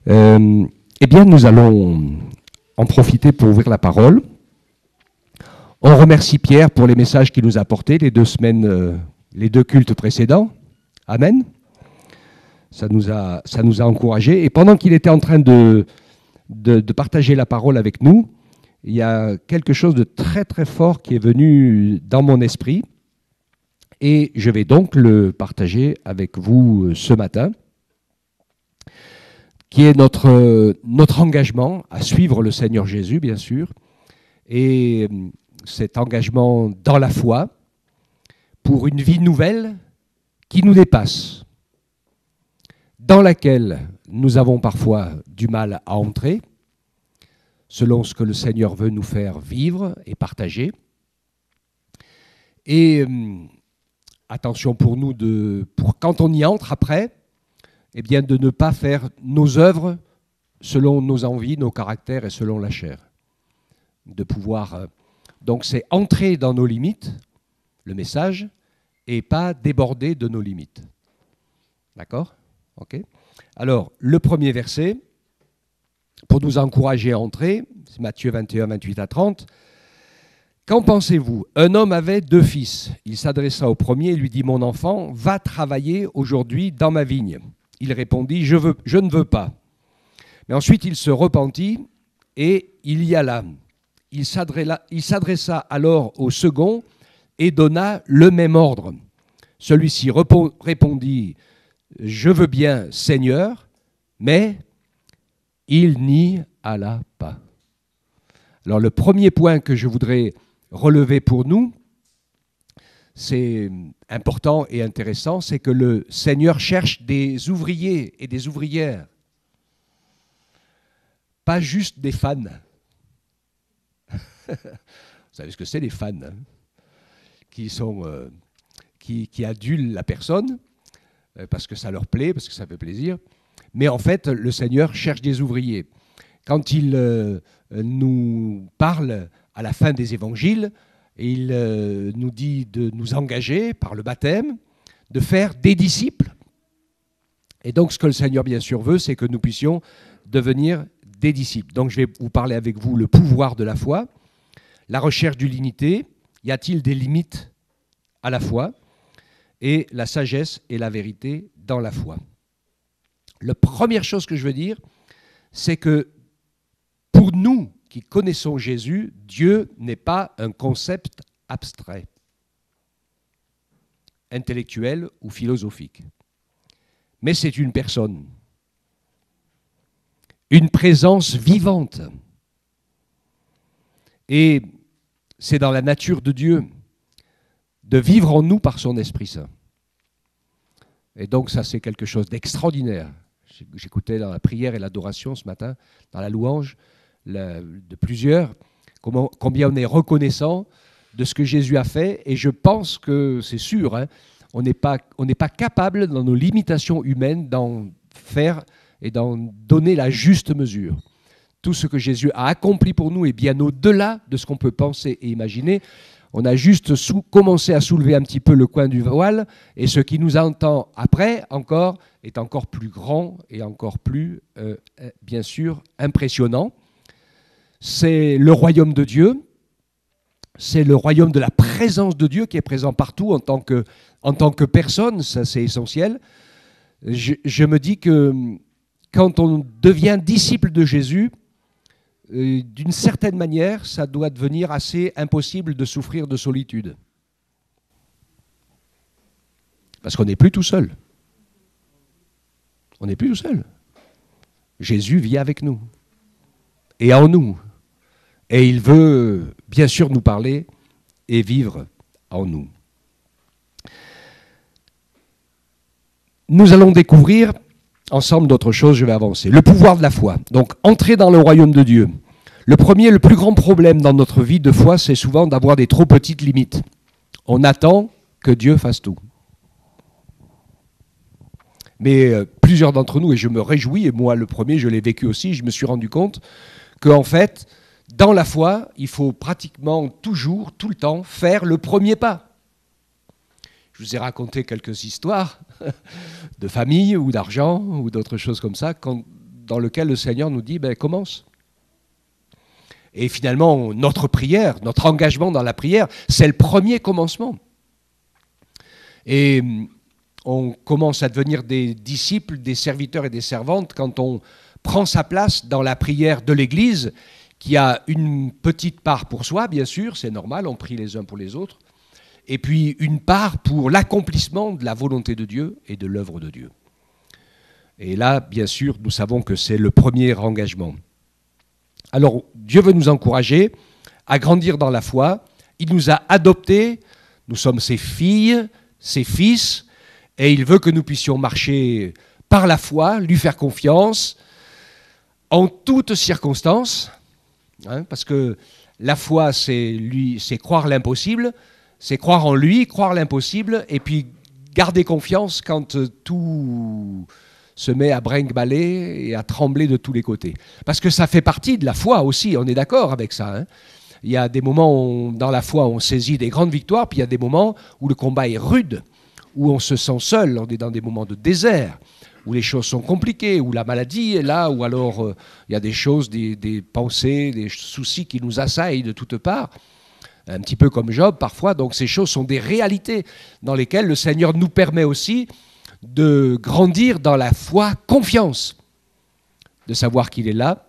Eh bien, nous allons en profiter pour ouvrir la parole. On remercie Pierre pour les messages qu'il nous a apportés les 2 semaines, les 2 cultes précédents. Amen. Ça nous a encouragés. Et pendant qu'il était en train de partager la parole avec nous, il y a quelque chose de très très fort qui est venu dans mon esprit. Et je vais donc le partager avec vous ce matin, qui est notre engagement à suivre le Seigneur Jésus, bien sûr, et cet engagement dans la foi pour une vie nouvelle qui nous dépasse, dans laquelle nous avons parfois du mal à entrer, selon ce que le Seigneur veut nous faire vivre et partager. Et attention pour nous, pour quand on y entre après, eh bien de ne pas faire nos œuvres selon nos envies, nos caractères et selon la chair. De pouvoir, donc c'est entrer dans nos limites, le message, et pas déborder de nos limites. D'accord ? Ok ? Alors, le premier verset, pour nous encourager à entrer, c'est Matthieu 21, 28 à 30. Qu'en pensez-vous ? Un homme avait 2 fils. Il s'adressa au premier et lui dit « Mon enfant, va travailler aujourd'hui dans ma vigne. » Il répondit « Je ne veux pas. » Mais ensuite il se repentit et il y alla. Il s'adressa alors au second et donna le même ordre. Celui-ci répondit « Je veux bien, Seigneur », mais il n'y alla pas. Alors le premier point que je voudrais relever pour nous, c'est important et intéressant, c'est que le Seigneur cherche des ouvriers et des ouvrières, pas juste des fans. Vous savez ce que c'est, les fans, hein, qui adulent la personne parce que ça leur plaît, parce que ça fait plaisir. Mais en fait, le Seigneur cherche des ouvriers. Quand il nous parle à la fin des évangiles, il nous dit de nous engager par le baptême, de faire des disciples. Et donc, ce que le Seigneur, bien sûr, veut, c'est que nous puissions devenir des disciples. Donc, je vais vous parler avec vous le pouvoir de la foi, la recherche de l'unité. Y a-t-il des limites à la foi ? Et la sagesse et la vérité dans la foi. La première chose que je veux dire, c'est que pour nous qui connaissons Jésus, Dieu n'est pas un concept abstrait, intellectuel ou philosophique. Mais c'est une personne, une présence vivante. Et c'est dans la nature de Dieu de vivre en nous par son Esprit Saint. Et donc ça, c'est quelque chose d'extraordinaire. J'écoutais dans la prière et l'adoration ce matin, dans la louange de plusieurs, combien on est reconnaissant de ce que Jésus a fait. Et je pense que c'est sûr, hein, on n'est pas capable, dans nos limitations humaines, d'en faire et d'en donner la juste mesure. Tout ce que Jésus a accompli pour nous est bien au-delà de ce qu'on peut penser et imaginer. On a juste commencé à soulever un petit peu le coin du voile, et ce qui nous attend après encore est encore plus grand et encore plus, bien sûr, impressionnant. C'est le royaume de Dieu, c'est le royaume de la présence de Dieu qui est présent partout en tant que personne, ça c'est essentiel. Je me dis que quand on devient disciple de Jésus, d'une certaine manière, ça doit devenir assez impossible de souffrir de solitude. Parce qu'on n'est plus tout seul. On n'est plus tout seul. Jésus vit avec nous et en nous. Et il veut bien sûr nous parler et vivre en nous. Nous allons découvrir ensemble d'autres choses, je vais avancer. Le pouvoir de la foi. Donc, entrer dans le royaume de Dieu. Le plus grand problème dans notre vie de foi, c'est souvent d'avoir des trop petites limites. On attend que Dieu fasse tout. Mais plusieurs d'entre nous, et je me réjouis, et moi le premier, je l'ai vécu aussi, je me suis rendu compte qu'en fait, dans la foi, il faut pratiquement toujours, tout le temps, faire le premier pas. Je vous ai raconté quelques histoires de famille ou d'argent ou d'autres choses comme ça, dans lequel le Seigneur nous dit, ben, commence. Et finalement, notre prière, notre engagement dans la prière, c'est le premier commencement. Et on commence à devenir des disciples, des serviteurs et des servantes quand on prend sa place dans la prière de l'Église, qui a une petite part pour soi, bien sûr, c'est normal, on prie les uns pour les autres, et puis une part pour l'accomplissement de la volonté de Dieu et de l'œuvre de Dieu. Et là, bien sûr, nous savons que c'est le premier engagement. Alors, Dieu veut nous encourager à grandir dans la foi. Il nous a adoptés, nous sommes ses filles, ses fils, et il veut que nous puissions marcher par la foi, lui faire confiance, en toutes circonstances, hein, parce que la foi, c'est croire l'impossible, c'est croire en lui, croire l'impossible, et puis garder confiance quand tout se met à brinque-baller et à trembler de tous les côtés. Parce que ça fait partie de la foi aussi, on est d'accord avec ça. Hein. Il y a des moments où, dans la foi, on saisit des grandes victoires, puis il y a des moments où le combat est rude, où on se sent seul, on est dans des moments de désert, où les choses sont compliquées, où la maladie est là, où alors il y a des choses, des pensées, des soucis qui nous assaillent de toutes parts, un petit peu comme Job parfois. Donc ces choses sont des réalités dans lesquelles le Seigneur nous permet aussi de grandir dans la foi, confiance, de savoir qu'il est là,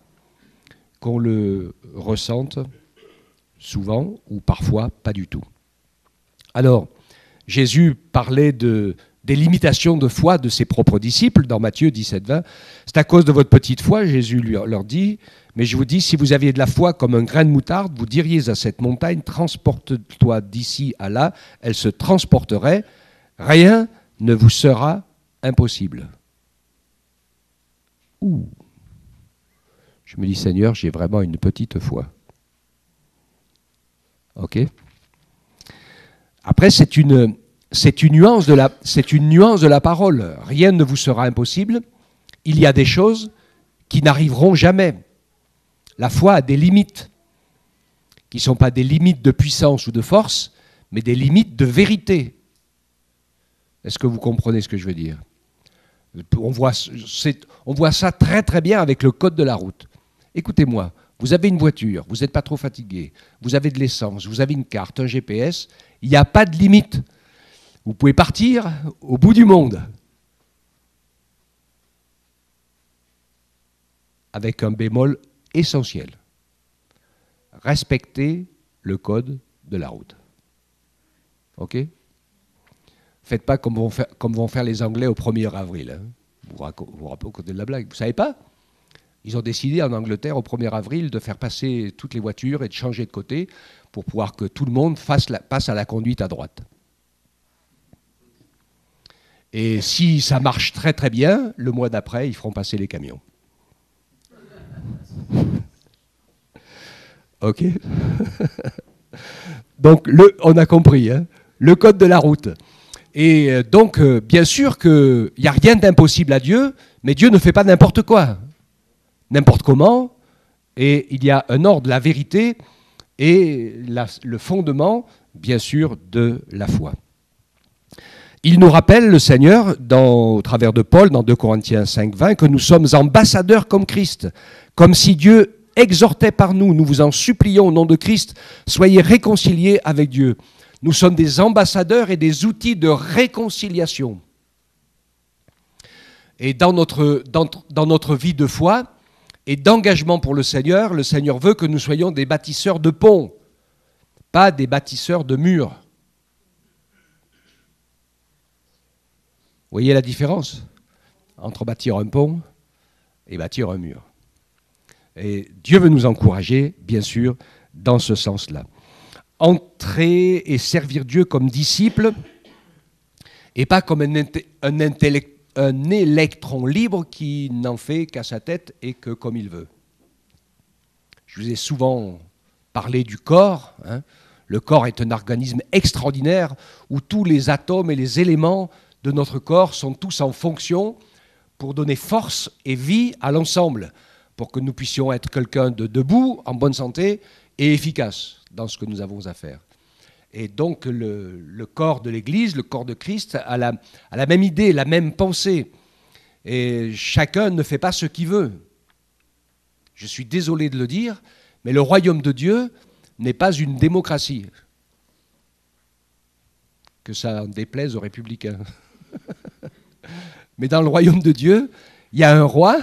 qu'on le ressente souvent ou parfois pas du tout. Alors, Jésus parlait des limitations de foi de ses propres disciples dans Matthieu 17, 20. C'est à cause de votre petite foi, Jésus leur dit, mais je vous dis, si vous aviez de la foi comme un grain de moutarde, vous diriez à cette montagne, transporte-toi d'ici à là, elle se transporterait, rien ne vous sera impossible. Ouh. Je me dis, Seigneur, j'ai vraiment une petite foi. Ok ? Après, c'est une nuance de la parole. Rien ne vous sera impossible. Il y a des choses qui n'arriveront jamais. La foi a des limites, qui ne sont pas des limites de puissance ou de force, mais des limites de vérité. Est-ce que vous comprenez ce que je veux dire ? On voit ça très très bien avec le code de la route. Écoutez-moi, vous avez une voiture, vous n'êtes pas trop fatigué, vous avez de l'essence, vous avez une carte, un GPS, il n'y a pas de limite. Vous pouvez partir au bout du monde. Avec un bémol essentiel. Respectez le code de la route. Ok ? Faites pas comme vont faire les Anglais au 1er avril. Hein. Vous racontez de la blague. Vous savez pas ? Ils ont décidé en Angleterre au 1er avril de faire passer toutes les voitures et de changer de côté pour pouvoir que tout le monde passe à la conduite à droite. Et si ça marche très très bien, le mois d'après, ils feront passer les camions. Ok. Donc, on a compris, hein, le code de la route. Et donc, bien sûr qu'il n'y a rien d'impossible à Dieu, mais Dieu ne fait pas n'importe quoi, n'importe comment. Et il y a un ordre, la vérité et le fondement, bien sûr, de la foi. Il nous rappelle, le Seigneur, au travers de Paul, dans 2 Corinthiens 5, 20, que nous sommes ambassadeurs comme Christ, comme si Dieu exhortait par nous, nous vous en supplions au nom de Christ, soyez réconciliés avec Dieu. Nous sommes des ambassadeurs et des outils de réconciliation. Et dans notre vie de foi et d'engagement pour le Seigneur veut que nous soyons des bâtisseurs de ponts, pas des bâtisseurs de murs. Vous voyez la différence entre bâtir un pont et bâtir un mur. Et Dieu veut nous encourager, bien sûr, dans ce sens-là. Entrer et servir Dieu comme disciple et pas comme un électron libre qui n'en fait qu'à sa tête et que comme il veut. Je vous ai souvent parlé du corps. Hein. Le corps est un organisme extraordinaire où tous les atomes et les éléments de notre corps sont tous en fonction pour donner force et vie à l'ensemble, pour que nous puissions être quelqu'un de debout, en bonne santé et efficace dans ce que nous avons à faire. Et donc le corps de l'Église, le corps de Christ, a la même idée, la même pensée. Et chacun ne fait pas ce qu'il veut. Je suis désolé de le dire, mais le royaume de Dieu n'est pas une démocratie. Que ça en déplaise aux républicains. Mais dans le royaume de Dieu, il y a un roi,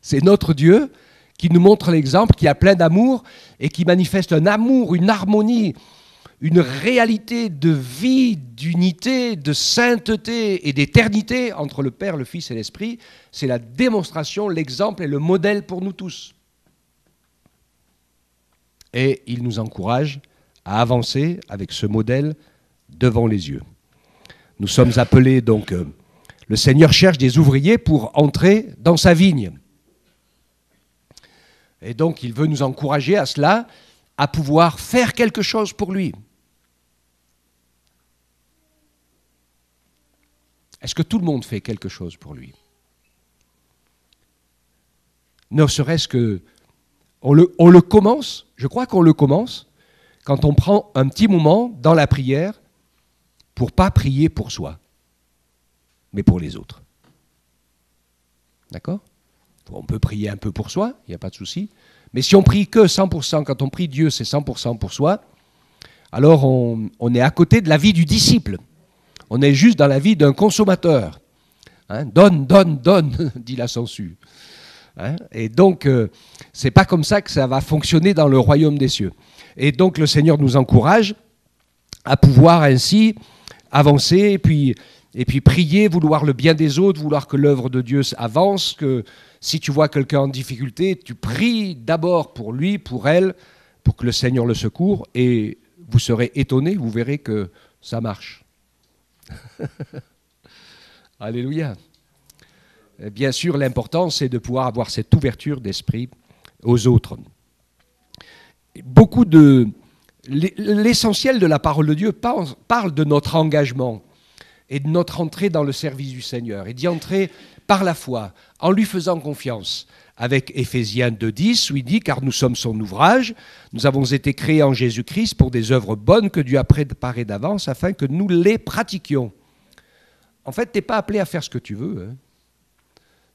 c'est notre Dieu, qui nous montre l'exemple, qui a plein d'amour et qui manifeste un amour, une harmonie, une réalité de vie, d'unité, de sainteté et d'éternité entre le Père, le Fils et l'Esprit. C'est la démonstration, l'exemple et le modèle pour nous tous. Et il nous encourage à avancer avec ce modèle devant les yeux. Nous sommes appelés donc, le Seigneur cherche des ouvriers pour entrer dans sa vigne. Et donc il veut nous encourager à cela, à pouvoir faire quelque chose pour lui. Est-ce que tout le monde fait quelque chose pour lui? Ne serait-ce que... On le commence, je crois qu'on le commence, quand on prend un petit moment dans la prière pour ne pas prier pour soi, mais pour les autres. D'accord? On peut prier un peu pour soi, il n'y a pas de souci, mais si on prie que 100%, quand on prie Dieu, c'est 100% pour soi, alors on est à côté de la vie du disciple. On est juste dans la vie d'un consommateur. Hein? Donne, donne, donne, dit la sangsue. Hein? Et donc, c'est pas comme ça que ça va fonctionner dans le royaume des cieux. Et donc, le Seigneur nous encourage à pouvoir ainsi avancer et puis prier, vouloir le bien des autres, vouloir que l'œuvre de Dieu avance, que si tu vois quelqu'un en difficulté, tu pries d'abord pour lui, pour elle, pour que le Seigneur le secoure, et vous serez étonnés, vous verrez que ça marche. Alléluia. Et bien sûr, l'important, c'est de pouvoir avoir cette ouverture d'esprit aux autres. L'essentiel de la parole de Dieu parle de notre engagement et de notre entrée dans le service du Seigneur, et d'y entrer par la foi, en lui faisant confiance. Avec Éphésiens 2,10, où il dit « Car nous sommes son ouvrage, nous avons été créés en Jésus-Christ pour des œuvres bonnes que Dieu a préparées d'avance, afin que nous les pratiquions. » En fait, tu n'es pas appelé à faire ce que tu veux, hein.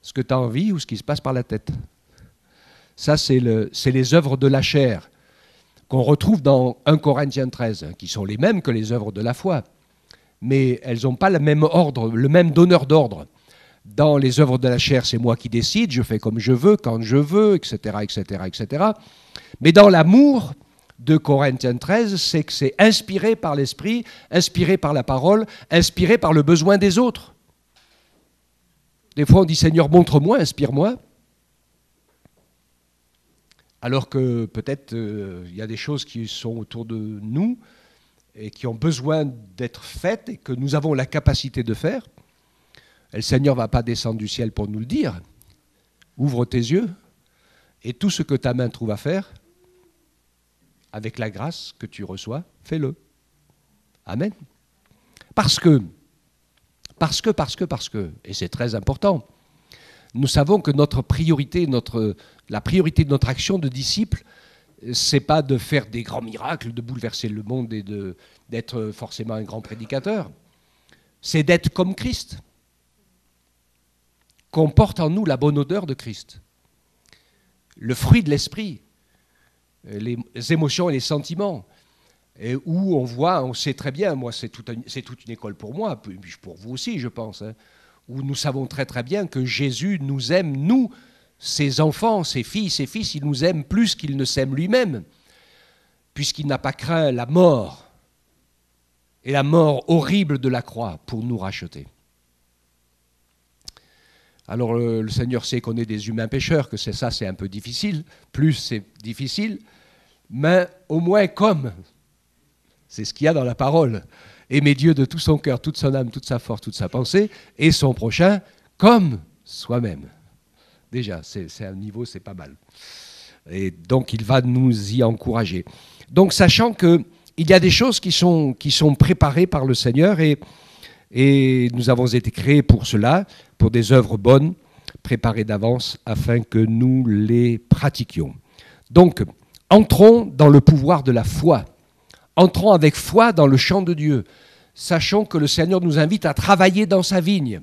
Ce que tu as envie ou ce qui se passe par la tête. Ça, c'est les œuvres de la chair qu'on retrouve dans 1 Corinthiens 13, qui sont les mêmes que les œuvres de la foi. Mais elles n'ont pas le même ordre, le même donneur d'ordre. Dans les œuvres de la chair, c'est moi qui décide, je fais comme je veux, quand je veux, etc., etc., etc. Mais dans l'amour de Corinthiens 13, c'est que c'est inspiré par l'esprit, inspiré par la parole, inspiré par le besoin des autres. Des fois, on dit « Seigneur, montre-moi, inspire-moi ». Alors que peut-être il y a des choses qui sont autour de nous et qui ont besoin d'être faites et que nous avons la capacité de faire. Et le Seigneur ne va pas descendre du ciel pour nous le dire. Ouvre tes yeux et tout ce que ta main trouve à faire, avec la grâce que tu reçois, fais-le. Amen. Parce que, et c'est très important, nous savons que notre priorité, la priorité de notre action de disciple, c'est pas de faire des grands miracles, de bouleverser le monde et d'être forcément un grand prédicateur. C'est d'être comme Christ, qu'on porte en nous la bonne odeur de Christ. Le fruit de l'esprit, les émotions et les sentiments, et où on voit, on sait très bien, moi c'est toute une école pour moi, puis pour vous aussi je pense, hein, où nous savons très très bien que Jésus nous aime, nous, ses enfants, ses filles, ses fils, il nous aime plus qu'il ne s'aime lui-même, puisqu'il n'a pas craint la mort, et la mort horrible de la croix pour nous racheter. Alors le Seigneur sait qu'on est des humains pécheurs, que c'est un peu difficile, plus c'est difficile, mais au moins comme, c'est ce qu'il y a dans la parole, aimer Dieu de tout son cœur, toute son âme, toute sa force, toute sa pensée, et son prochain comme soi-même. Déjà, c'est un niveau, c'est pas mal. Et donc il va nous y encourager. Donc sachant qu'il y a des choses qui sont préparées par le Seigneur et nous avons été créés pour cela, pour des œuvres bonnes, préparées d'avance, afin que nous les pratiquions. Donc, entrons dans le pouvoir de la foi. Entrons avec foi dans le champ de Dieu. Sachons que le Seigneur nous invite à travailler dans sa vigne.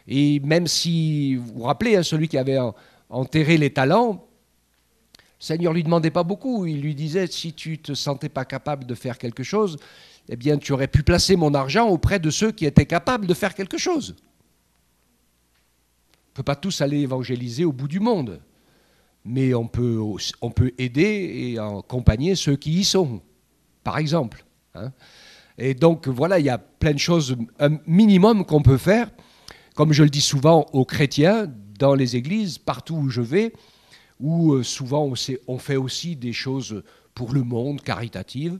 Et même si, vous vous rappelez, hein, celui qui avait enterré les talents, Seigneur ne lui demandait pas beaucoup. Il lui disait, si tu ne te sentais pas capable de faire quelque chose, eh bien, tu aurais pu placer mon argent auprès de ceux qui étaient capables de faire quelque chose. On ne peut pas tous aller évangéliser au bout du monde, mais on peut aider et accompagner ceux qui y sont, par exemple. Hein. Et donc, voilà, il y a plein de choses, un minimum qu'on peut faire, comme je le dis souvent aux chrétiens, dans les églises, partout où je vais, où souvent on fait aussi des choses pour le monde, caritatives.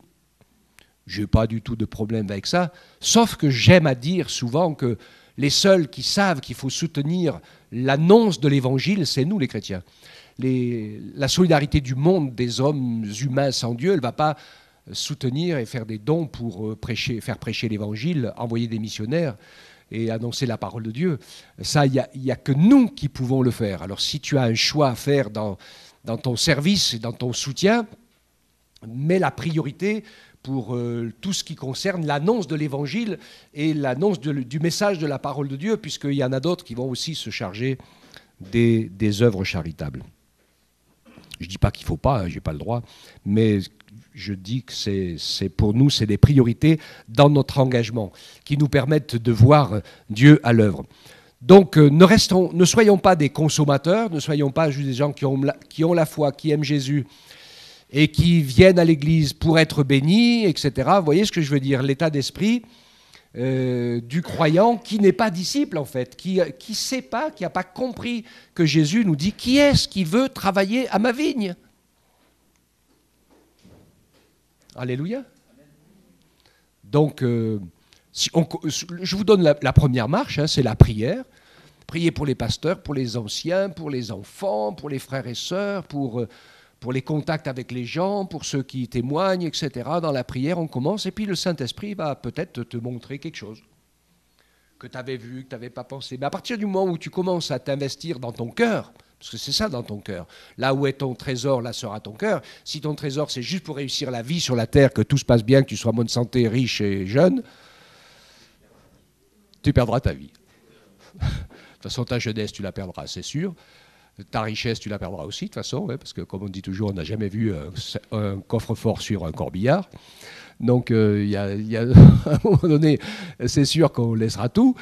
Je n'ai pas du tout de problème avec ça, sauf que j'aime à dire souvent que les seuls qui savent qu'il faut soutenir l'annonce de l'Évangile, c'est nous les chrétiens. La solidarité du monde, des hommes humains sans Dieu, elle ne va pas soutenir et faire des dons pour faire prêcher l'Évangile, envoyer des missionnaires et annoncer la parole de Dieu. Ça, il n'y a que nous qui pouvons le faire. Alors si tu as un choix à faire dans ton service et dans ton soutien, mets la priorité pour tout ce qui concerne l'annonce de l'Évangile et l'annonce du message de la parole de Dieu, puisqu'il y en a d'autres qui vont aussi se charger des œuvres charitables. Je ne dis pas qu'il ne faut pas, hein, je n'ai pas le droit, mais je dis que c'est pour nous, c'est des priorités dans notre engagement qui nous permettent de voir Dieu à l'œuvre. Donc ne soyons pas des consommateurs, ne soyons pas juste des gens qui ont la foi, qui aiment Jésus et qui viennent à l'église pour être bénis, etc. Vous voyez ce que je veux dire? L'état d'esprit du croyant qui n'est pas disciple en fait, qui sait pas, qui n'a pas compris que Jésus nous dit « Qui est-ce qui veut travailler à ma vigne ?» Alléluia. Donc, je vous donne la première marche, hein, c'est la prière. Prier pour les pasteurs, pour les anciens, pour les enfants, pour les frères et sœurs, pour les contacts avec les gens, pour ceux qui témoignent, etc. Dans la prière, on commence, et puis le Saint-Esprit va peut-être te montrer quelque chose que tu avais vu, que tu n'avais pas pensé. Mais à partir du moment où tu commences à t'investir dans ton cœur, parce que c'est ça dans ton cœur, là où est ton trésor, là sera ton cœur. Si ton trésor, c'est juste pour réussir la vie sur la terre, que tout se passe bien, que tu sois en bonne santé, riche et jeune, tu perdras ta vie. De toute façon, ta jeunesse, tu la perdras, c'est sûr. Ta richesse, tu la perdras aussi, de toute façon, ouais, parce que comme on dit toujours, on n'a jamais vu un coffre-fort sur un corbillard. Donc, à un moment donné, c'est sûr qu'on laissera tout.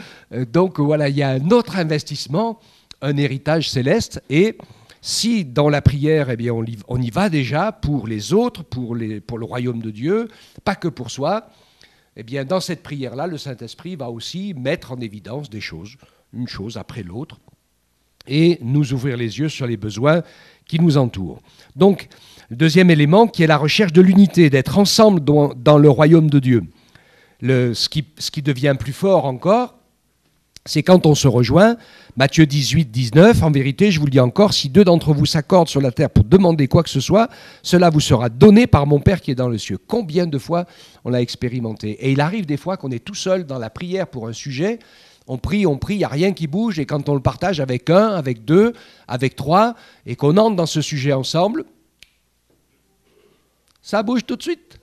Donc, voilà, il y a un autre investissement, un héritage céleste. Et si, dans la prière, eh bien, on y va déjà pour les autres, pour le royaume de Dieu, pas que pour soi, eh bien, dans cette prière-là, le Saint-Esprit va aussi mettre en évidence des choses, une chose après l'autre, et nous ouvrir les yeux sur les besoins qui nous entourent. Donc, le deuxième élément qui est la recherche de l'unité, d'être ensemble dans le royaume de Dieu. Ce qui devient plus fort encore, c'est quand on se rejoint. Matthieu 18, 19, en vérité, je vous le dis encore, si deux d'entre vous s'accordent sur la terre pour demander quoi que ce soit, cela vous sera donné par mon Père qui est dans les cieux. Combien de fois on l'a expérimenté? Et il arrive des fois qu'on est tout seul dans la prière pour un sujet. On prie, il n'y a rien qui bouge, et quand on le partage avec un, avec deux, avec trois, et qu'on entre dans ce sujet ensemble, ça bouge tout de suite.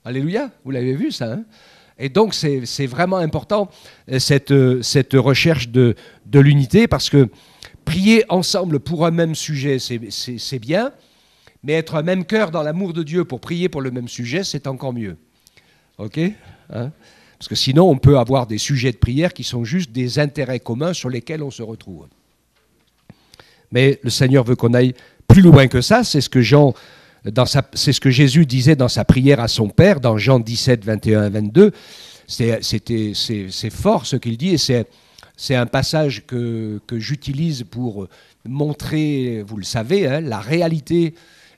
Alléluia, vous l'avez vu ça, hein? Et donc c'est vraiment important, cette recherche de l'unité, parce que prier ensemble pour un même sujet, c'est bien, mais être un même cœur dans l'amour de Dieu pour prier pour le même sujet, c'est encore mieux. Ok, hein? Parce que sinon, on peut avoir des sujets de prière qui sont juste des intérêts communs sur lesquels on se retrouve. Mais le Seigneur veut qu'on aille plus loin que ça. C'est ce que Jésus disait dans sa prière à son Père, dans Jean 17, 21 et 22. C'est fort ce qu'il dit, et c'est un passage que j'utilise pour montrer, vous le savez, hein, la réalité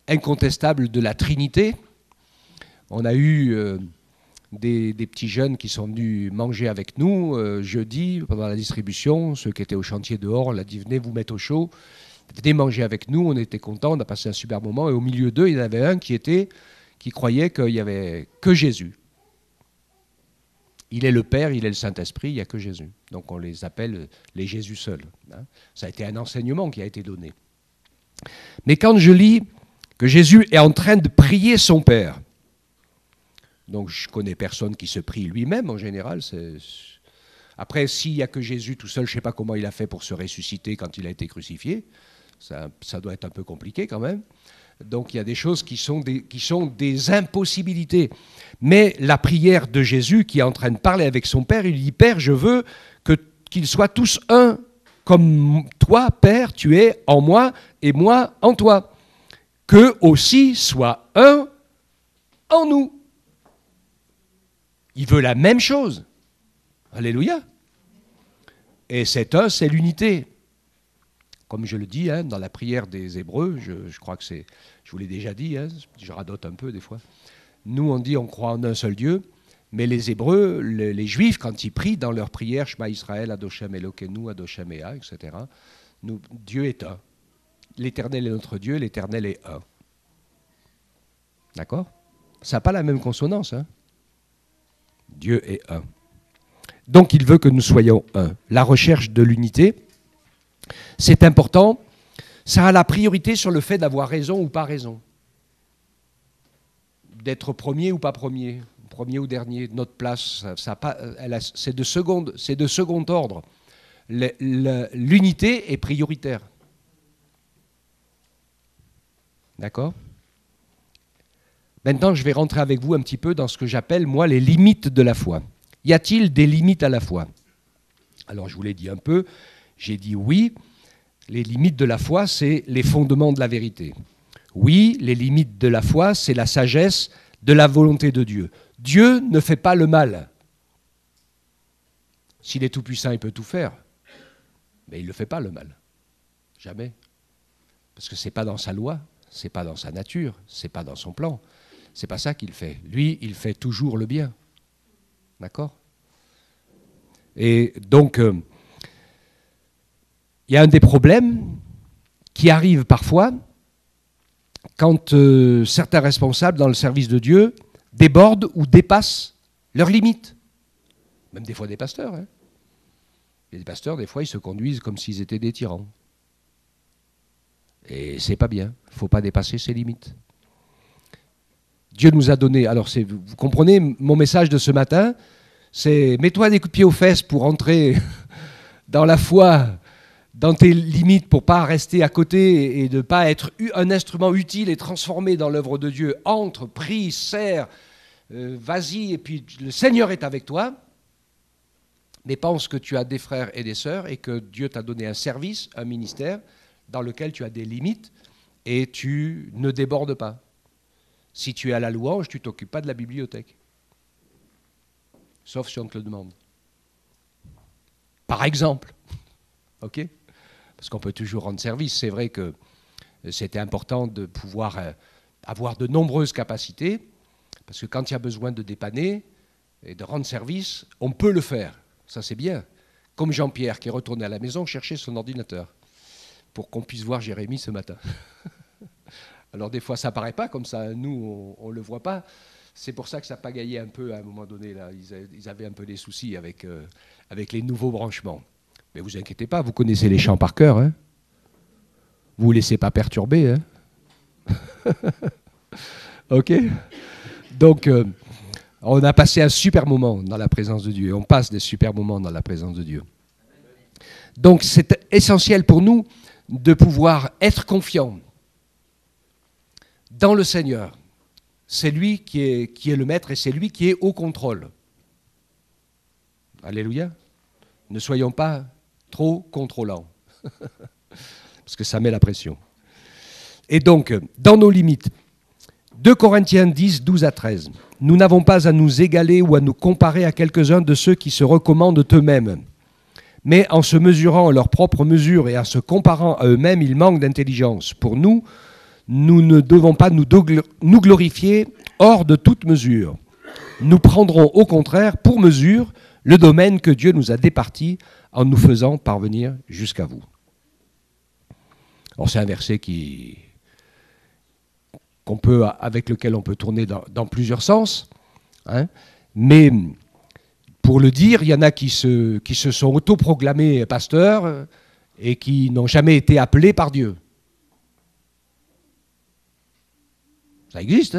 incontestable de la Trinité. On a eu des petits jeunes qui sont venus manger avec nous jeudi pendant la distribution. Ceux qui étaient au chantier dehors, on l'a dit, venez vous mettre au chaud. Venez manger avec nous, on était contents, on a passé un super moment. Et au milieu d'eux, il y en avait un qui croyait qu'il n'y avait que Jésus. Il est le Père, il est le Saint-Esprit, il n'y a que Jésus. Donc on les appelle les Jésus seuls. Hein. Ça a été un enseignement qui a été donné. Mais quand je lis que Jésus est en train de prier son Père, donc je connais personne qui se prie lui-même en général. Après, s'il n'y a que Jésus tout seul, je ne sais pas comment il a fait pour se ressusciter quand il a été crucifié. Ça doit être un peu compliqué quand même. Donc il y a des choses qui sont des impossibilités. Mais la prière de Jésus qui est en train de parler avec son Père, il dit « Père, je veux qu'ils soient tous un, comme toi, Père, tu es en moi et moi en toi. Qu'eux aussi soient un en nous. » Il veut la même chose. Alléluia. Et cet un, c'est l'unité. Comme je le dis, dans la prière des Hébreux, je crois que c'est, je vous l'ai déjà dit, je radote un peu des fois. Nous, on dit on croit en un seul Dieu, mais les Hébreux, les Juifs, quand ils prient dans leur prière, Shema Israël, Adoshem Elokeinu, Adoshem Ea, etc., Dieu est un. L'Éternel est notre Dieu, l'Éternel est un. D'accord? Ça n'a pas la même consonance. Dieu est un. Donc il veut que nous soyons un. La recherche de l'unité, c'est important. Ça a la priorité sur le fait d'avoir raison ou pas raison. D'être premier ou pas premier, premier ou dernier, notre place, c'est de second ordre. L'unité est prioritaire. D'accord ? Maintenant, je vais rentrer avec vous un petit peu dans ce que j'appelle, moi, les limites de la foi. Y a-t-il des limites à la foi? Alors, je vous l'ai dit un peu. J'ai dit oui, les limites de la foi, c'est les fondements de la vérité. Oui, les limites de la foi, c'est la sagesse de la volonté de Dieu. Dieu ne fait pas le mal. S'il est tout-puissant, il peut tout faire. Mais il ne le fait pas le mal. Jamais. Parce que ce n'est pas dans sa loi, ce n'est pas dans sa nature, ce n'est pas dans son plan. C'est pas ça qu'il fait. Lui, il fait toujours le bien. D'accord ? Et donc, il y a un des problèmes qui arrive parfois quand certains responsables dans le service de Dieu débordent ou dépassent leurs limites. Même des fois des pasteurs. Il y a des pasteurs, des fois, ils se conduisent comme s'ils étaient des tyrans. Et c'est pas bien. Il ne faut pas dépasser ses limites. Dieu nous a donné... Alors, vous comprenez, mon message de ce matin, c'est mets-toi des coups de pied aux fesses pour entrer dans la foi, dans tes limites, pour ne pas rester à côté et de ne pas être un instrument utile et transformé dans l'œuvre de Dieu. Entre, prie, sers, vas-y, et puis le Seigneur est avec toi. Mais pense que tu as des frères et des sœurs et que Dieu t'a donné un service, un ministère, dans lequel tu as des limites et tu ne débordes pas. Si tu es à la louange, tu ne t'occupes pas de la bibliothèque. Sauf si on te le demande. Par exemple. OK ? Parce qu'on peut toujours rendre service. C'est vrai que c'était important de pouvoir avoir de nombreuses capacités, parce que quand il y a besoin de dépanner et de rendre service, on peut le faire. Ça, c'est bien. Comme Jean-Pierre qui est retourné à la maison chercher son ordinateur pour qu'on puisse voir Jérémie ce matin. Alors des fois, ça ne paraît pas comme ça. Nous, on ne le voit pas. C'est pour ça que ça pagaillait un peu à un moment donné. Là. Ils avaient un peu des soucis avec les nouveaux branchements. Mais vous inquiétez pas, vous connaissez les chants par cœur. Vous ne vous laissez pas perturber. OK ? Donc, on a passé un super moment dans la présence de Dieu. On passe des super moments dans la présence de Dieu. Donc, c'est essentiel pour nous de pouvoir être confiants dans le Seigneur. C'est lui qui est le maître et c'est lui qui est au contrôle. Alléluia. Ne soyons pas trop contrôlants, parce que ça met la pression. Et donc, dans nos limites, 2 Corinthiens 10, 12 à 13, nous n'avons pas à nous égaler ou à nous comparer à quelques-uns de ceux qui se recommandent eux-mêmes. Mais en se mesurant à leur propre mesure et en se comparant à eux-mêmes, ils manquent d'intelligence. Pour nous, nous ne devons pas nous glorifier hors de toute mesure. Nous prendrons au contraire pour mesure le domaine que Dieu nous a départi en nous faisant parvenir jusqu'à vous. Alors c'est un verset avec lequel on peut tourner dans plusieurs sens, mais pour le dire, il y en a qui se sont autoproclamés pasteurs et qui n'ont jamais été appelés par Dieu. Ça existe,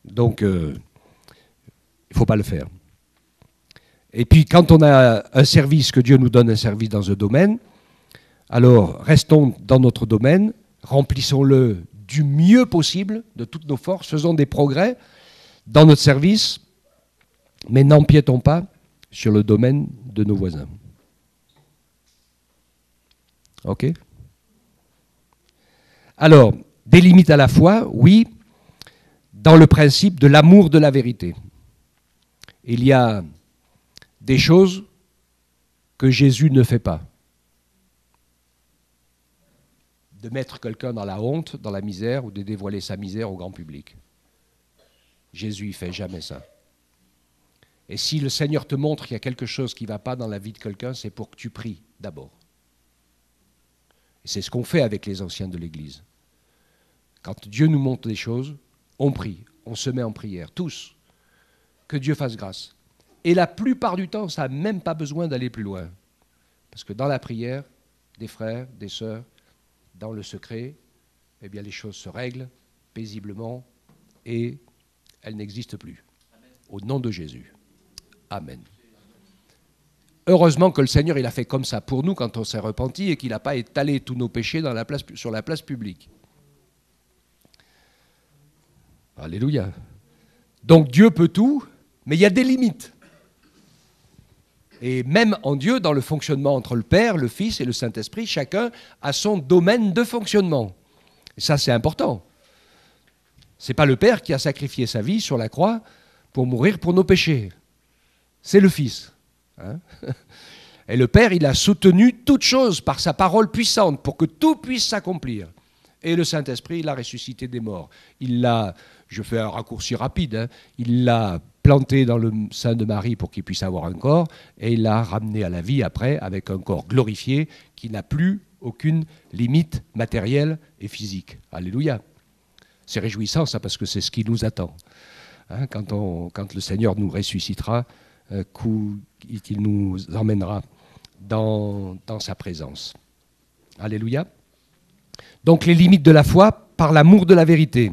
Donc, il ne faut pas le faire. Et puis, quand on a un service, que Dieu nous donne un service dans un domaine, alors restons dans notre domaine, remplissons-le du mieux possible, de toutes nos forces, faisons des progrès dans notre service, mais n'empiétons pas sur le domaine de nos voisins. Ok ? Alors, des limites à la foi, oui, dans le principe de l'amour de la vérité. Il y a des choses que Jésus ne fait pas. De mettre quelqu'un dans la honte, dans la misère, ou de dévoiler sa misère au grand public. Jésus ne fait jamais ça. Et si le Seigneur te montre qu'il y a quelque chose qui ne va pas dans la vie de quelqu'un, c'est pour que tu pries d'abord. Et c'est ce qu'on fait avec les anciens de l'Église. Quand Dieu nous montre des choses, on prie, on se met en prière, tous. Que Dieu fasse grâce. Et la plupart du temps, ça n'a même pas besoin d'aller plus loin. Parce que dans la prière, des frères, des sœurs, dans le secret, eh bien les choses se règlent paisiblement et elles n'existent plus. Au nom de Jésus. Amen. Heureusement que le Seigneur il a fait comme ça pour nous quand on s'est repenti et qu'il n'a pas étalé tous nos péchés sur la place publique. Alléluia. Donc Dieu peut tout, mais il y a des limites. Et même en Dieu, dans le fonctionnement entre le Père, le Fils et le Saint-Esprit, chacun a son domaine de fonctionnement. Et ça, c'est important. Ce n'est pas le Père qui a sacrifié sa vie sur la croix pour mourir pour nos péchés. C'est le Fils. Hein ? Et le Père, il a soutenu toute chose par sa parole puissante pour que tout puisse s'accomplir. Et le Saint-Esprit, il a ressuscité des morts. Il l'a, je fais un raccourci rapide, hein, il l'a planté dans le sein de Marie pour qu'il puisse avoir un corps, et il l'a ramené à la vie après avec un corps glorifié qui n'a plus aucune limite matérielle et physique. Alléluia. C'est réjouissant ça parce que c'est ce qui nous attend. Hein, quand le Seigneur nous ressuscitera, qu'il nous emmènera dans sa présence. Alléluia. Donc les limites de la foi par l'amour de la vérité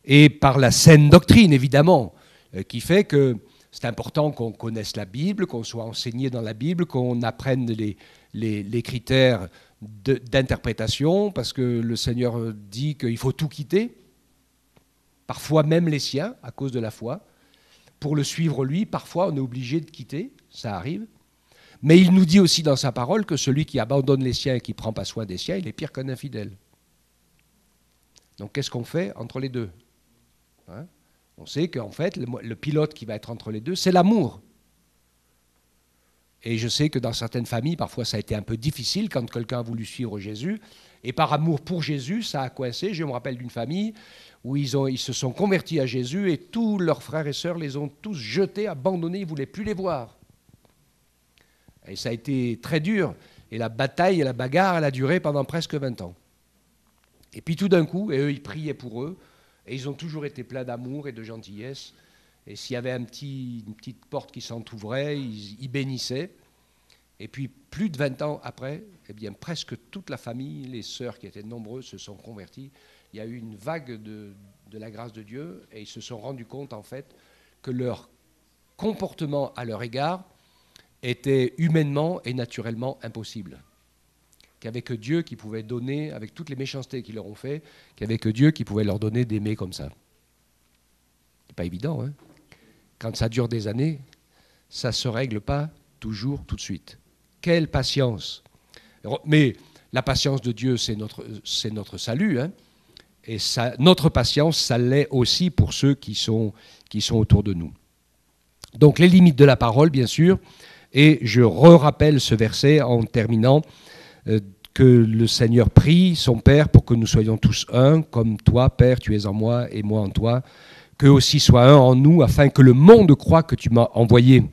et par la saine doctrine, évidemment, qui fait que c'est important qu'on connaisse la Bible, qu'on soit enseigné dans la Bible, qu'on apprenne les critères d'interprétation, parce que le Seigneur dit qu'il faut tout quitter, parfois même les siens, à cause de la foi. Pour le suivre lui, parfois on est obligé de quitter, ça arrive. Mais il nous dit aussi dans sa parole que celui qui abandonne les siens et qui ne prend pas soin des siens, il est pire qu'un infidèle. Donc qu'est-ce qu'on fait entre les deux ? Hein ? On sait qu'en fait, le pilote qui va être entre les deux, c'est l'amour. Et je sais que dans certaines familles, parfois ça a été un peu difficile quand quelqu'un a voulu suivre Jésus. Et par amour pour Jésus, ça a coincé. Je me rappelle d'une famille où ils se sont convertis à Jésus et tous leurs frères et sœurs les ont tous jetés, abandonnés, ils ne voulaient plus les voir. Et ça a été très dur. Et la bataille et la bagarre, elle a duré pendant presque 20 ans. Et puis tout d'un coup, et eux, ils priaient pour eux, et ils ont toujours été pleins d'amour et de gentillesse. Et s'il y avait une petite porte qui s'entrouvrait, ils bénissaient. Et puis plus de 20 ans après, eh bien, presque toute la famille, les sœurs qui étaient nombreuses, se sont converties. Il y a eu une vague de la grâce de Dieu, et ils se sont rendus compte, en fait, que leur comportement à leur égard était humainement et naturellement impossible. Qu'il n'y avait que Dieu qui pouvait donner, avec toutes les méchancetés qu'ils leur ont fait, qu'il n'y avait que Dieu qui pouvait leur donner d'aimer comme ça. C'est pas évident, hein ? Quand ça dure des années, ça ne se règle pas toujours tout de suite. Quelle patience ! Mais la patience de Dieu, c'est notre salut, hein ? Et ça, notre patience, ça l'est aussi pour ceux qui sont autour de nous. Donc les limites de la parole, bien sûr. Et je rappelle ce verset en terminant, que le Seigneur prie son Père pour que nous soyons tous un, comme toi, Père, tu es en moi et moi en toi, qu'eux aussi soient un en nous, afin que le monde croie que tu m'as envoyé.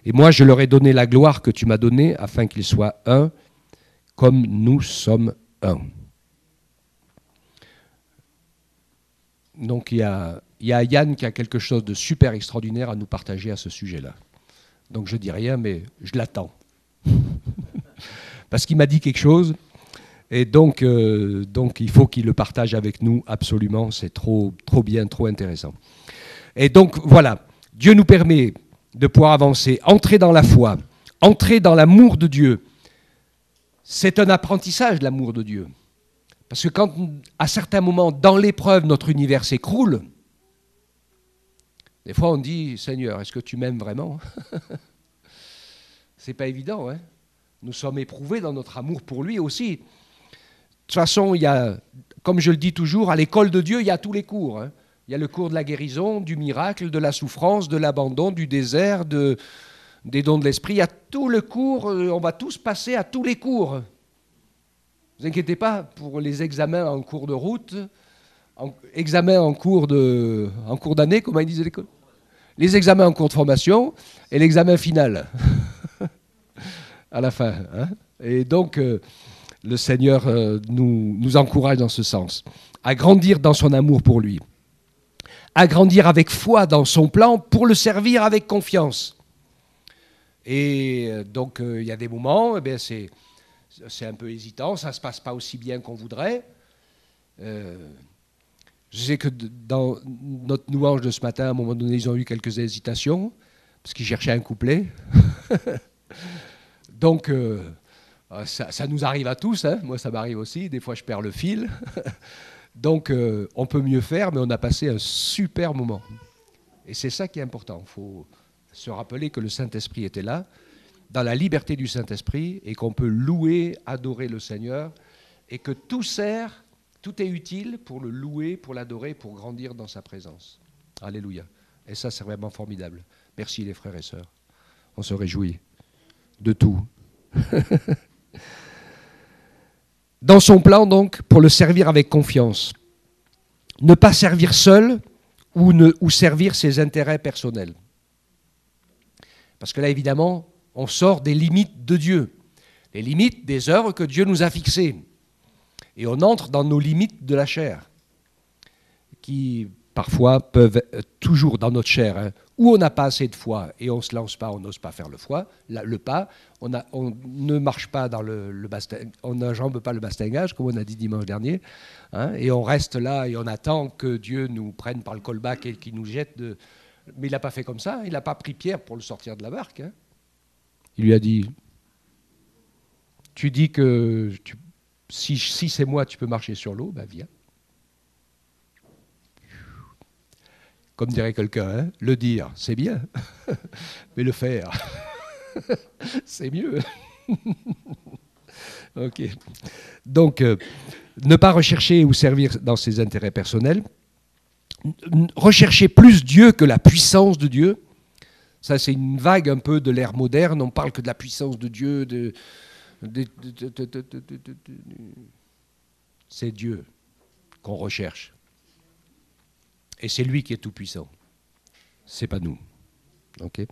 Et moi, je leur ai donné la gloire que tu m'as donnée, afin qu'ils soient un, comme nous sommes un. Donc il y a Yann qui a quelque chose de super extraordinaire à nous partager à ce sujet-là. Donc je dis rien, mais je l'attends. Parce qu'il m'a dit quelque chose, et donc il faut qu'il le partage avec nous absolument, c'est trop bien, trop intéressant. Et donc voilà, Dieu nous permet de pouvoir avancer, entrer dans la foi, entrer dans l'amour de Dieu. C'est un apprentissage, l'amour de Dieu. Parce que quand, à certains moments, dans l'épreuve, notre univers s'écroule, des fois on dit, Seigneur, est-ce que tu m'aimes vraiment? C'est pas évident, hein. Nous sommes éprouvés dans notre amour pour lui aussi. De toute façon, il y a, comme je le dis toujours, à l'école de Dieu, il y a tous les cours, hein. Il y a le cours de la guérison, du miracle, de la souffrance, de l'abandon, du désert, des dons de l'esprit. Il y a tout le cours, on va tous passer à tous les cours. Ne vous inquiétez pas pour les examens en cours de route, examens en cours d'année, comment ils disent à l'école? Les examens en cours de formation et l'examen final à la fin, hein. Et donc, le Seigneur nous encourage dans ce sens, à grandir dans son amour pour lui, à grandir avec foi dans son plan pour le servir avec confiance. Et donc, il y a des moments, eh bien, c'est un peu hésitant, ça ne se passe pas aussi bien qu'on voudrait. Je sais que dans notre louange de ce matin, à un moment donné, ils ont eu quelques hésitations, parce qu'ils cherchaient un couplet. Donc, ça nous arrive à tous, hein. Moi ça m'arrive aussi, des fois je perds le fil. Donc, on peut mieux faire, mais on a passé un super moment. Et c'est ça qui est important, il faut se rappeler que le Saint-Esprit était là, dans la liberté du Saint-Esprit, et qu'on peut louer, adorer le Seigneur, et que tout sert, tout est utile pour le louer, pour l'adorer, pour grandir dans sa présence. Alléluia. Et ça, c'est vraiment formidable. Merci les frères et sœurs. On se réjouit de tout. Dans son plan, donc, pour le servir avec confiance. Ne pas servir seul ou servir ses intérêts personnels. Parce que là, évidemment, on sort des limites de Dieu, les limites des œuvres que Dieu nous a fixées. Et on entre dans nos limites de la chair, qui parfois peuvent toujours dans notre chair, hein, où on n'a pas assez de foi et on ne se lance pas, on n'ose pas faire le pas, on ne marche pas dans on n'enjambe pas le bastingage, comme on a dit dimanche dernier, hein, et on reste là et on attend que Dieu nous prenne par le colbac et qu'il nous jette de... Mais il n'a pas fait comme ça, il n'a pas pris Pierre pour le sortir de la barque, hein. Il lui a dit, tu dis que si c'est moi, tu peux marcher sur l'eau, ben viens. Comme dirait quelqu'un, hein, le dire, c'est bien, mais le faire, c'est mieux. Ok. Donc, ne pas rechercher ou servir dans ses intérêts personnels, rechercher plus Dieu que la puissance de Dieu. Ça, c'est une vague un peu de l'ère moderne, on parle que de la puissance de Dieu, c'est Dieu qu'on recherche. Et c'est lui qui est tout puissant. C'est pas nous. Okay.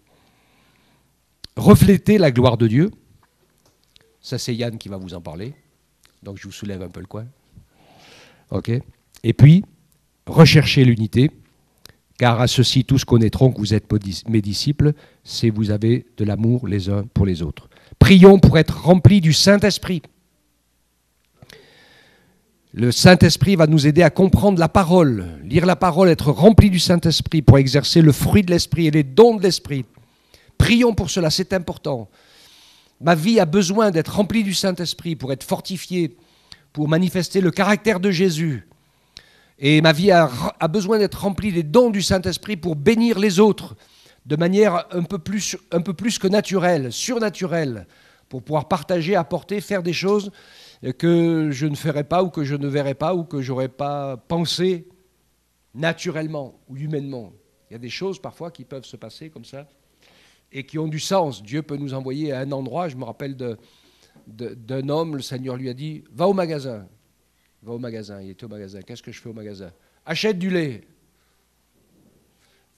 Refléter la gloire de Dieu. Ça, c'est Yann qui va vous en parler. Donc, je vous soulève un peu le coin. Okay. Et puis, rechercher l'unité. Car à ceci, tous connaîtront que vous êtes mes disciples, si vous avez de l'amour les uns pour les autres. Prions pour être remplis du Saint-Esprit. Le Saint-Esprit va nous aider à comprendre la parole, lire la parole, être rempli du Saint-Esprit pour exercer le fruit de l'Esprit et les dons de l'Esprit. Prions pour cela, c'est important. Ma vie a besoin d'être remplie du Saint-Esprit pour être fortifiée, pour manifester le caractère de Jésus. Et ma vie a besoin d'être remplie des dons du Saint-Esprit pour bénir les autres de manière un peu plus que naturelle, surnaturelle, pour pouvoir partager, apporter, faire des choses que je ne ferai pas ou que je ne verrai pas ou que je n'aurais pas pensé naturellement ou humainement. Il y a des choses parfois qui peuvent se passer comme ça et qui ont du sens. Dieu peut nous envoyer à un endroit. Je me rappelle d'un homme, le Seigneur lui a dit « Va au magasin ». Va au magasin, il était au magasin. Qu'est-ce que je fais au magasin? Achète du lait.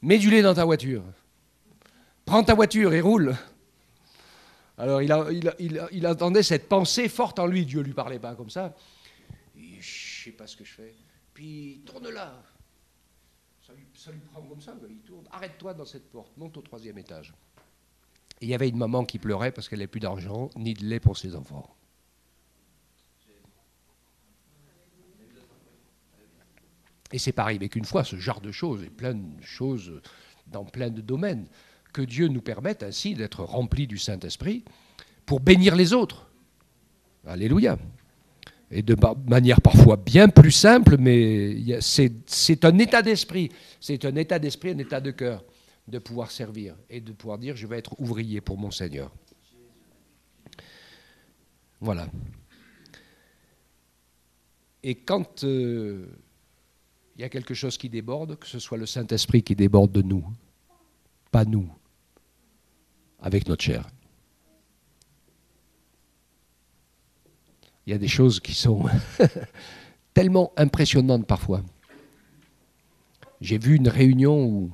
Mets du lait dans ta voiture. Prends ta voiture et roule. Alors il entendait cette pensée forte en lui. Dieu ne lui parlait pas comme ça. Je ne sais pas ce que je fais. Puis tourne là. Ça lui prend comme ça. Il tourne. Arrête-toi dans cette porte. Monte au 3e étage. Et il y avait une maman qui pleurait parce qu'elle n'avait plus d'argent ni de lait pour ses enfants. Et c'est pas arrivé qu'une fois, ce genre de choses, et plein de choses dans plein de domaines, que Dieu nous permette ainsi d'être remplis du Saint-Esprit pour bénir les autres. Alléluia. et de manière parfois bien plus simple, mais c'est un état d'esprit, un état de cœur, de pouvoir servir et de pouvoir dire je vais être ouvrier pour mon Seigneur. Voilà. Et quand il y a quelque chose qui déborde, que ce soit le Saint-Esprit qui déborde de nous, pas nous, avec notre chair. Il y a des choses qui sont tellement impressionnantes parfois. J'ai vu une réunion où,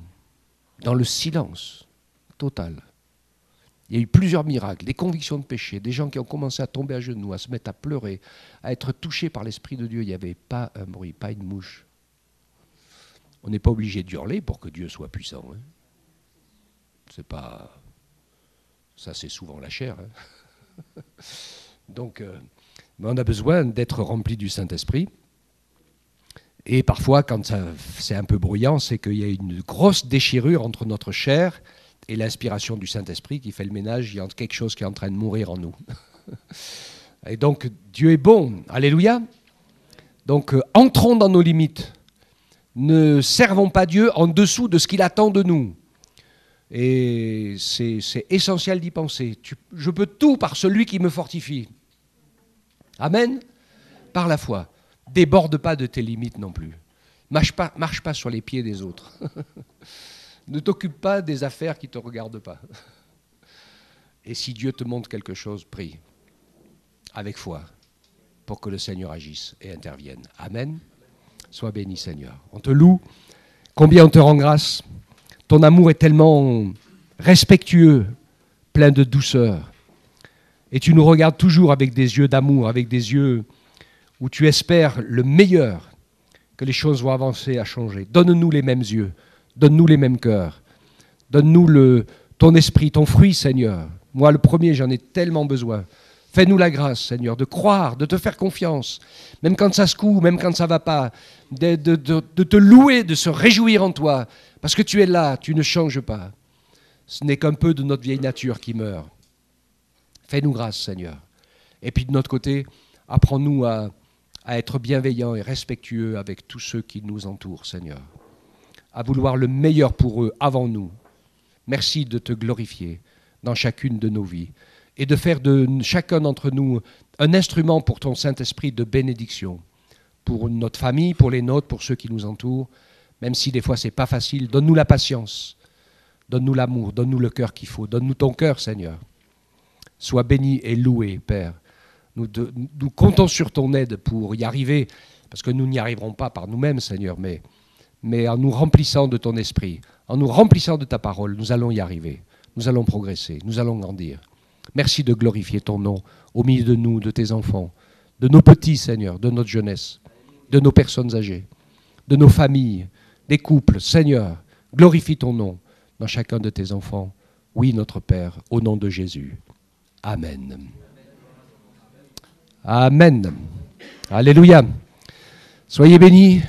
dans le silence total, il y a eu plusieurs miracles, des convictions de péché, des gens qui ont commencé à tomber à genoux, à se mettre à pleurer, à être touchés par l'Esprit de Dieu. Il n'y avait pas un bruit, pas une mouche. On n'est pas obligé d'hurler pour que Dieu soit puissant. Hein. C'est pas... Ça, c'est souvent la chair. Hein. Donc, mais on a besoin d'être rempli du Saint-Esprit. Et parfois, quand c'est un peu bruyant, c'est qu'il y a une grosse déchirure entre notre chair et l'inspiration du Saint-Esprit qui fait le ménage. Il y a quelque chose qui est en train de mourir en nous. Et donc, Dieu est bon. Alléluia. Donc, entrons dans nos limites. Ne servons pas Dieu en dessous de ce qu'il attend de nous. Et c'est essentiel d'y penser. Je peux tout par celui qui me fortifie. Amen. Par la foi. Déborde pas de tes limites non plus. Marche pas sur les pieds des autres. Ne t'occupe pas des affaires qui ne te regardent pas. Et si Dieu te montre quelque chose, prie. Avec foi. Pour que le Seigneur agisse et intervienne. Amen. Sois béni, Seigneur. On te loue. Combien on te rend grâce. Ton amour est tellement respectueux, plein de douceur. Et tu nous regardes toujours avec des yeux d'amour, avec des yeux où tu espères le meilleur, que les choses vont avancer, à changer. Donne-nous les mêmes yeux, donne-nous les mêmes cœurs. Donne-nous ton esprit, ton fruit, Seigneur. Moi, le premier, j'en ai tellement besoin. Fais-nous la grâce, Seigneur, de croire, de te faire confiance, même quand ça secoue, même quand ça ne va pas, de te louer, de se réjouir en toi, parce que tu es là, tu ne changes pas. Ce n'est qu'un peu de notre vieille nature qui meurt. Fais-nous grâce, Seigneur. Et puis de notre côté, apprends-nous à être bienveillants et respectueux avec tous ceux qui nous entourent, Seigneur. À vouloir le meilleur pour eux avant nous. Merci de te glorifier dans chacune de nos vies et de faire de chacun d'entre nous un instrument pour ton Saint-Esprit de bénédiction, pour notre famille, pour les nôtres, pour ceux qui nous entourent, même si des fois ce n'est pas facile. Donne-nous la patience, donne-nous l'amour, donne-nous le cœur qu'il faut, donne-nous ton cœur, Seigneur. Sois béni et loué, Père. Nous comptons sur ton aide pour y arriver, parce que nous n'y arriverons pas par nous-mêmes, Seigneur, mais en nous remplissant de ton esprit, en nous remplissant de ta parole, nous allons y arriver. Nous allons progresser, nous allons grandir. Merci de glorifier ton nom au milieu de nous, de tes enfants, de nos petits, Seigneur, de notre jeunesse, de nos personnes âgées, de nos familles, des couples. Seigneur, glorifie ton nom dans chacun de tes enfants. Oui, notre Père, au nom de Jésus. Amen. Amen. Alléluia. Soyez bénis.